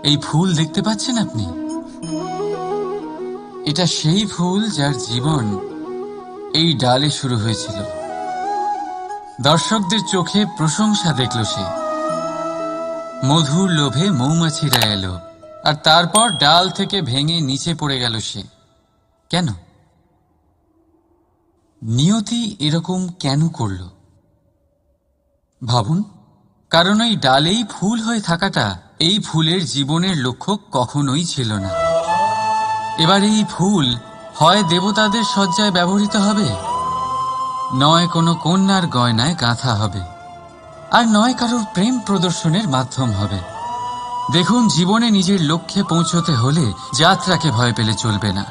এই ফুল দেখতে পাচ্ছেন আপনি? এটা সেই ফুল যার জীবন এই ডালে শুরু হয়েছিল। দর্শকদের চোখে প্রশংসা দেখল সে, মধুর লোভে মৌমাছিরা এলো, আর তারপর ডাল থেকে ভেঙে নিচে পড়ে গেল সে। কেন? নিয়তি এরকম কেন করল ভাবুন। কারণ এই ডালেই ফুল হয়ে থাকাটা এই ফুলের জীবনের লক্ষ্য কখনোই ছিল না। এবার এই ফুল হয় দেবতাদের সজ্জায় ব্যবহৃত হবে, নয় কোনো কন্যার গয়নায় গাঁথা হবে, আর নয় কারোর প্রেম প্রদর্শনের মাধ্যম হবে। দেখুন, জীবনে নিজের লক্ষ্যে পৌঁছতে হলে যাত্রাকে ভয় পেলে চলবে না।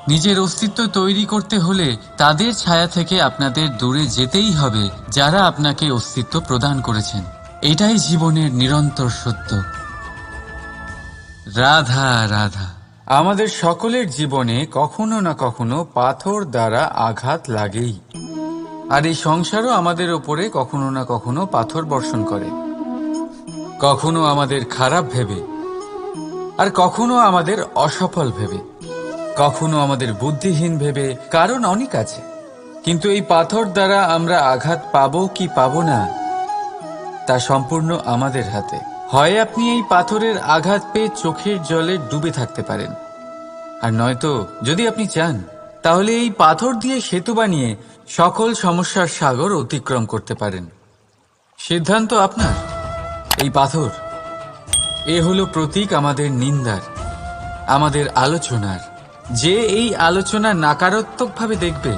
নিজের অস্তিত্ব তৈরি করতে হলে তাদের ছায়া থেকে আপনাদের দূরে যেতেই হবে যারা আপনাকে অস্তিত্ব প্রদান করেছেন। এটাই জীবনের নিরন্তর সত্য। রাধা রাধা। আমাদের সকলের জীবনে কখনো না কখনো পাথর দ্বারা আঘাত লাগেই, আর এই সংসারও আমাদের ওপরে কখনো না কখনো পাথর বর্ষণ করে। কখনো আমাদের খারাপ ভেবে, আর কখনো আমাদের অসফল ভেবে, কখনো আমাদের বুদ্ধিহীন ভেবে। কারণ অনেক আছে, কিন্তু এই পাথর দ্বারা আমরা আঘাত পাবো কি পাবো না তা সম্পূর্ণ আমাদের হাতে। হয় আপনি এই পাথরের আঘাত পেয়ে চোখের জলে ডুবে থাকতে পারেন, আর নয়তো যদি আপনি চান তাহলে এই পাথর দিয়ে সেতু বানিয়ে সকল সমস্যার সাগর অতিক্রম করতে পারেন। সিদ্ধান্ত আপনার। এই পাথর এ হলো প্রতীক আমাদের নিন্দার, আমাদের আলোচনার। যে এই আলোচনা নাকারাত্মকভাবে দেখবে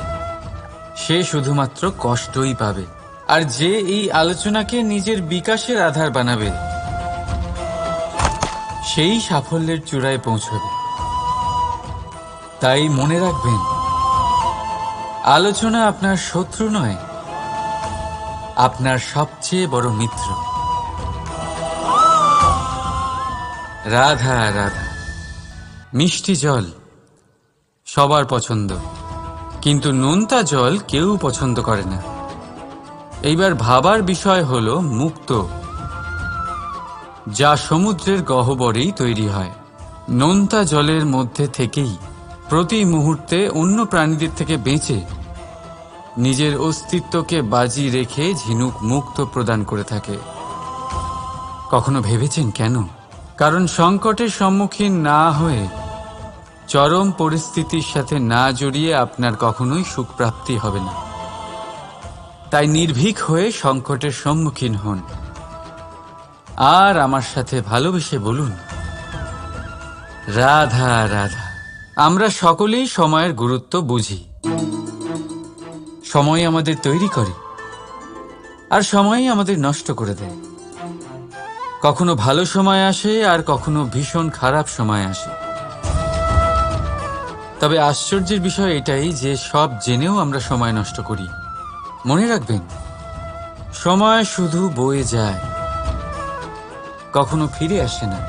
সে শুধুমাত্র কষ্টই পাবে, আর যে এই আলোচনাকে নিজের বিকাশের আধার বানাবে সেই সাফল্যের চূড়ায় পৌঁছবে। তাই মনে রাখবেন, আলোচনা আপনার শত্রু নয়, আপনার সবচেয়ে বড় মিত্র। রাধা রাধা। মিষ্টি জল সবার পছন্দ, কিন্তু নোনতা জল কেউ পছন্দ করে না। এইবার ভাবার বিষয় হলো মুক্ত, যা সমুদ্রের গহ্বরেই তৈরি হয়। নোনতা জলের মধ্যে থেকেই প্রতি মুহূর্তে অন্য প্রাণীদের থেকে বেঁচে নিজের অস্তিত্বকে বাজি রেখে ঝিনুক মুক্ত প্রদান করে থাকে। কখনো ভেবেছেন কেন? কারণ সংকটের সম্মুখীন না হয়ে, চরম পরিস্থিতির সাথে না জড়িয়ে আপনার কখনোই সুখ প্রাপ্তি হবে না। তাই নির্ভীক হয়ে সংকটের সম্মুখীন হন, আর আমার সাথে ভালোবেসে বলুন, রাধা রাধা। আমরা সকলেই সময়ের গুরুত্ব বুঝি। সময় আমাদের তৈরি করে, আর সময়ই আমাদের নষ্ট করে দেয়। কখনো ভালো সময় আসে, আর কখনো ভীষণ খারাপ সময় আসে। তবে আশ্চর্যের বিষয় এটাই যে সব জেনেও আমরা সময় নষ্ট করি। মনে রাখবেন, সময় শুধু বয়ে যায়, কখনো ফিরে আসে না।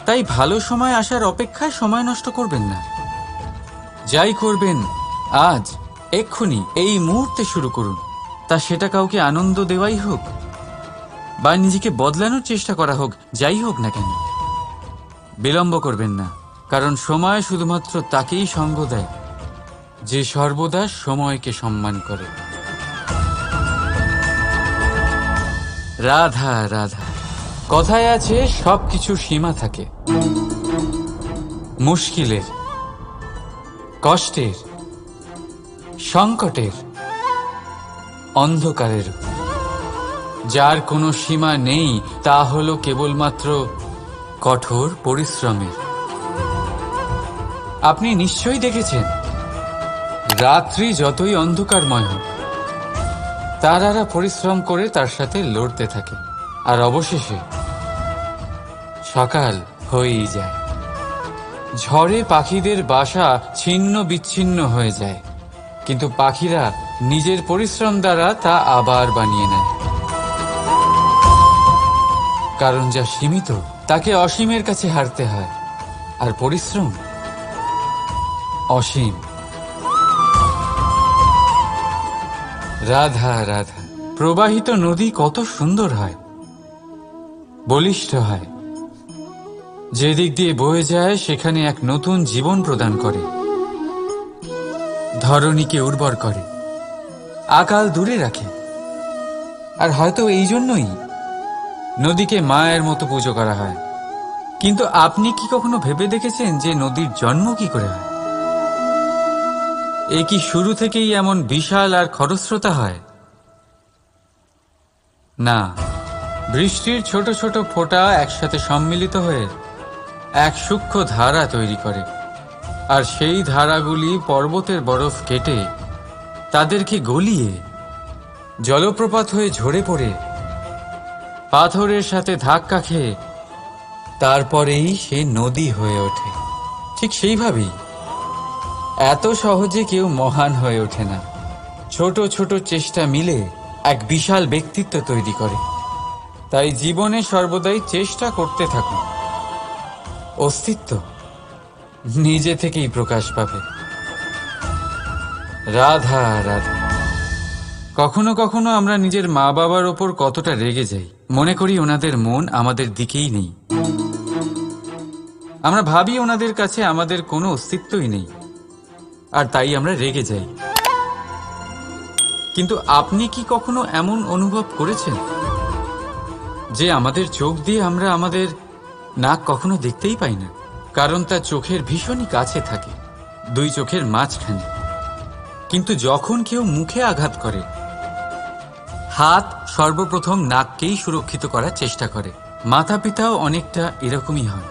তাই ভালো সময় আসার অপেক্ষায় সময় নষ্ট করবেন না। যাই করবেন আজ, এক্ষুনি, এই মুহূর্তে শুরু করুন। তা সেটা কাউকে আনন্দ দেওয়াই হোক, বা নিজেকে বদলানোর চেষ্টা করা হোক, যাই হোক না কেন, বিলম্ব করবেন না। কারণ সময় শুধুমাত্র তাকেই সঙ্গ দেয় যে সর্বদা সময়কে সম্মান করে। রাধা রাধা। কথায় আছে, সবকিছু সীমা থাকে। মুশকিলের, কষ্টের, সংকটের, অন্ধকারের। যার কোনো সীমা নেই তা হলো কেবলমাত্র কঠোর পরিশ্রমের। আপনি নিশ্চয়ই দেখেছেন, রাত্রি যতই অন্ধকারময় হোক, তারারা পরিশ্রম করে তার সাথে লড়তে থাকে, আর অবশেষে সকাল হয়েই যায়। ঝড়ে পাখিদের বাসা ছিন্ন বিচ্ছিন্ন হয়ে যায়, কিন্তু পাখিরা নিজের পরিশ্রম দ্বারা তা আবার বানিয়ে নেয়। কারণ যা সীমিত তাকে অসীমের কাছে হারতে হয়, আর পরিশ্রম অসীম। রাধা রাধা। প্রবাহিত নদী কত সুন্দর হয়, বলিষ্ঠ হয়, যেদিক দিয়ে বয়ে যায় সেখানে এক নতুন জীবন প্রদান করে, ধরণীকে উর্বর করে, আকাল দূরে রাখে। আর হয়তো এই জন্যই নদীকে মায়ের মতো পুজো করা হয়। কিন্তু আপনি কি কখনো ভেবে দেখেছেন যে নদীর জন্ম কি করে হয়? এ কি শুরু থেকেই এমন বিশাল আর খরস্রোতা হয়? না, বৃষ্টির ছোট ছোট ফোঁটা একসাথে সম্মিলিত হয়ে এক সূক্ষ্ম ধারা তৈরি করে, আর সেই ধারাগুলি পর্বতের বরফ কেটে তাদেরকে গলিয়ে জলপ্রপাত হয়ে ঝরে পড়ে পাথরের সাথে ধাক্কা খেয়ে তারপরেই সে নদী হয়ে ওঠে। ঠিক সেইভাবেই এত সহজে কেউ মহান হয়ে ওঠে না। ছোট ছোট চেষ্টা মিলে এক বিশাল ব্যক্তিত্ব তৈরি করে। তাই জীবনে সর্বদাই চেষ্টা করতে থাকুন। অস্তিত্ব নিজে থেকেই প্রকাশ পাবে। রাধা রাধা। কখনো কখনো আমরা নিজের মা বাবার ওপর কতটা রেগে যাই, মনে করি ওনাদের মন আমাদের দিকেই নেই। আমরা ভাবি ওনাদের কাছে আমাদের কোনো অস্তিত্বই নেই, আর তাই আমরা রেগে যাই। কিন্তু আপনি কি কখনো এমন অনুভব করেছেন যে আমাদের চোখ দিয়ে আমরা আমাদের নাক কখনো দেখতেই পাই না, কারণ তা চোখের ভীষণই কাছে থাকে, দুই চোখের মাঝখানে। কিন্তু যখন কেউ মুখে আঘাত করে, হাত সর্বপ্রথম নাককেই সুরক্ষিত করার চেষ্টা করে। মাতা পিতাও অনেকটা এরকমই হয়।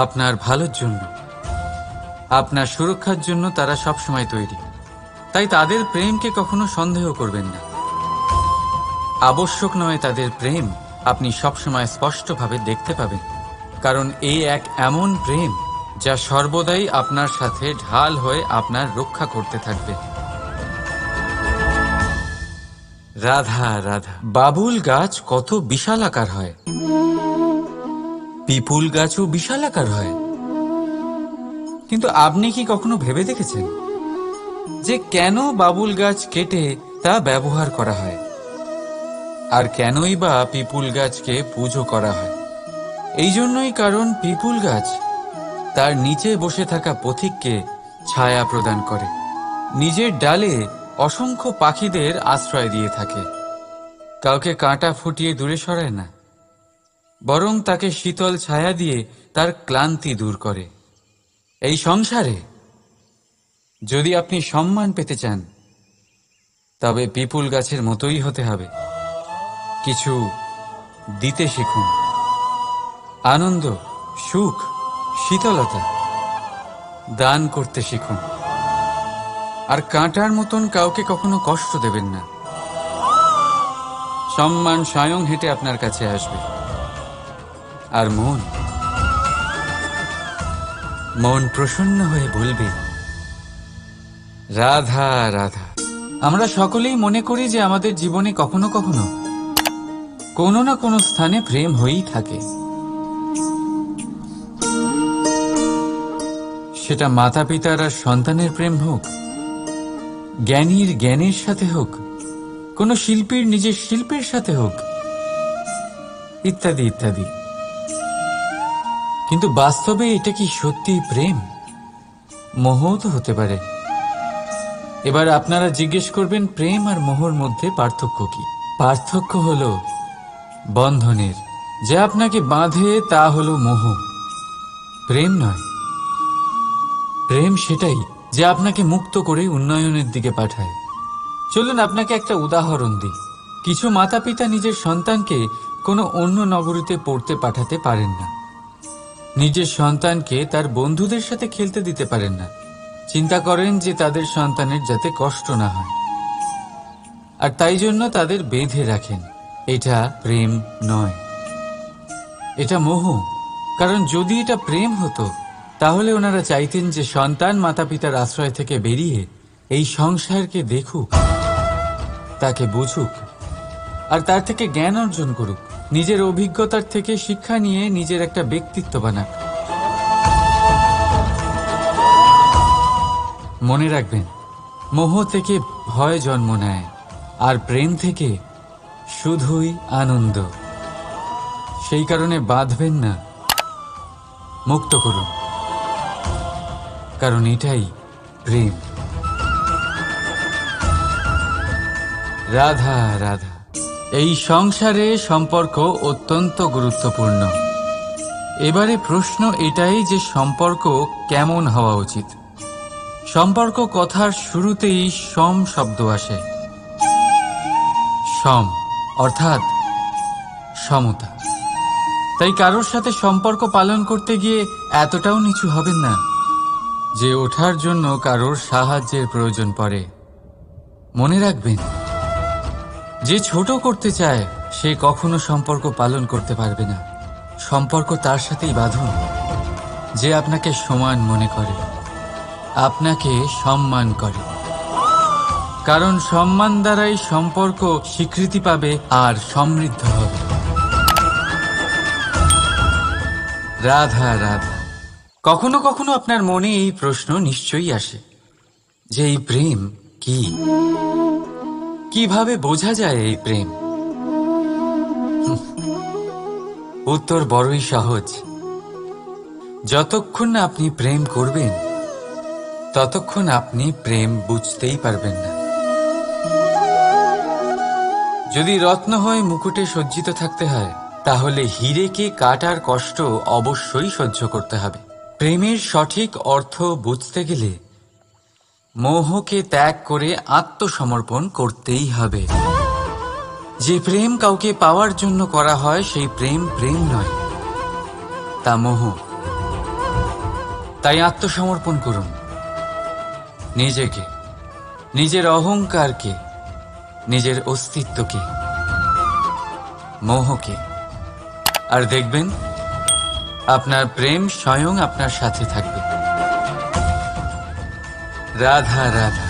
আপনার ভালোর জন্য, আপনার সুরক্ষার জন্য তারা সবসময় তৈরি। তাই তাদের প্রেমকে কখনো সন্দেহ করবেন না। আবশ্যক নয় তাদের প্রেম আপনি সবসময় স্পষ্টভাবে দেখতে পাবেন, কারণ এই এক এমন প্রেম যা সর্বদাই আপনার সাথে ঢাল হয়ে আপনার রক্ষা করতে থাকবে। রাধা রাধা। বাবুল গাছ কত বিশাল আকার হয়, পিপুল গাছও বিশাল আকার হয়। কিন্তু আপনি কি কখনো ভেবে দেখেছেন যে কেন বাবুল গাছ কেটে তা ব্যবহার করা হয়, আর কেনই বা পিপুল গাছকে পুজো করা হয়? এই জন্যই, কারণ পিপুল গাছ তার নিচে বসে থাকা পথিককে ছায়া প্রদান করে, নিজের ডালে অসংখ্য পাখিদের আশ্রয় দিয়ে থাকে, কাউকে কাঁটা ফুটিয়ে দূরে সরায় না, বরং তাকে শীতল ছায়া দিয়ে তার ক্লান্তি দূর করে। এই সংসারে যদি আপনি সম্মান পেতে চান, তবে পিপুল গাছের মতোই হতে হবে। কিছু দিতে শিখুন, আনন্দ, সুখ, শীতলতা দান করতে শিখুন। আর কাঁটার মতন কাউকে কখনো কষ্ট দেবেন না। সম্মান স্বয়ং হেঁটে আপনার কাছে আসবে। আর মন প্রসন্ন হয়ে বলবে, রাধা রাধা। আমরা সকলেই মনে করি যে আমাদের জীবনে কখনো কখনো কোনো না কোনো স্থানে প্রেম হয়েই থাকে। সেটা মাতা পিতার আর সন্তানের প্রেম হোক, জ্ঞানীর জ্ঞানের সাথে হোক, কোনো শিল্পীর নিজের শিল্পের সাথে হোক, ইত্যাদি ইত্যাদি। কিন্তু বাস্তবে এটা কি সত্যি প্রেম? মোহও তো হতে পারে। এবার আপনারা জিজ্ঞেস করবেন, প্রেম আর মোহর মধ্যে পার্থক্য কি? পার্থক্য হলো বন্ধনের। যে আপনাকে বাঁধে তা হলো মোহ, প্রেম নয়। প্রেম সেটাই যে আপনাকে মুক্ত করে উন্নয়নের দিকে পাঠায়। চলুন আপনাকে একটা উদাহরণ দিই। কিছু মাতা পিতা নিজের সন্তানকে কোনো অন্য নগরীতে পড়তে পাঠাতে পারেন না, নিজের সন্তানকে তার বন্ধুদের সাথে খেলতে দিতে পারেন না। চিন্তা করেন যে তাদের সন্তানের যাতে কষ্ট না হয়, আর তাই জন্য তাদের বেঁধে রাখেন। এটা প্রেম নয়, এটা মোহ। কারণ যদি এটা প্রেম হতো, তাহলে ওনারা চাইতেন যে সন্তান মাতা পিতার আশ্রয় থেকে বেরিয়ে এই সংসারকে দেখুক, তাকে বুঝুক, আর তার থেকে জ্ঞান অর্জন করুক, নিজের অভিজ্ঞতার থেকে শিক্ষা নিয়ে নিজের একটা ব্যক্তিত্ব বানাক। মনে রাখবেন, মোহ থেকে ভয় জন্ম নেয়, আর প্রেম থেকে শুধুই আনন্দ, সেই কারণে বাঁধবেন না, মুক্ত করুন, কারণ এটাই প্রেম। রাধা রাধা। এই সংসারে সম্পর্ক অত্যন্ত গুরুত্বপূর্ণ। এবারে প্রশ্ন এটাই যে সম্পর্ক কেমন হওয়া উচিত। সম্পর্ক কথার শুরুতেই সম শব্দ আসে। সম অর্থাৎ সমতা। তাই কারোর সাথে সম্পর্ক পালন করতে গিয়ে এতটাও নিচু হবেন না যে ওঠার জন্য কারোর সাহায্যের প্রয়োজন পড়ে। মনে রাখবেন, যে ছোট করতে চায় সে কখনো সম্পর্ক পালন করতে পারবে না। সম্পর্ক তার সাথেই বাঁধুন যে আপনাকে সমান মনে করে, আপনাকে সম্মান করে, কারণ সম্মান দ্বারাই সম্পর্ক স্বীকৃতি পাবে আর সমৃদ্ধ হবে। রাধা রাধা। কখনো কখনো আপনার মনে এই প্রশ্ন নিশ্চয়ই আসে যে এই প্রেম কি, কিভাবে বোঝা যায় এই প্রেম? উত্তর বড়ই সহজ। যতক্ষণ না আপনি প্রেম করবেন ততক্ষণ আপনি প্রেম বুঝতেই পারবেন না। যদি রত্ন হয়ে মুকুটে সজ্জিত থাকতে হয় তাহলে হীরেকে কাটার কষ্ট অবশ্যই সহ্য করতে হবে। প্রেমের সঠিক অর্থ বুঝতে গেলে মোহকে ত্যাগ করে আত্মসমর্পণ করতেই হবে। যে প্রেম কাউকে পাওয়ার জন্য করা হয় সেই প্রেম প্রেম নয়, তা মোহ। তাই আত্মসমর্পণ করুন নিজেকে, নিজের অহংকারকে, নিজের অস্তিত্বকে, মোহকে, আর দেখবেন আপনার প্রেম স্বয়ং আপনার সাথে থাকবে। রাধা রাধা।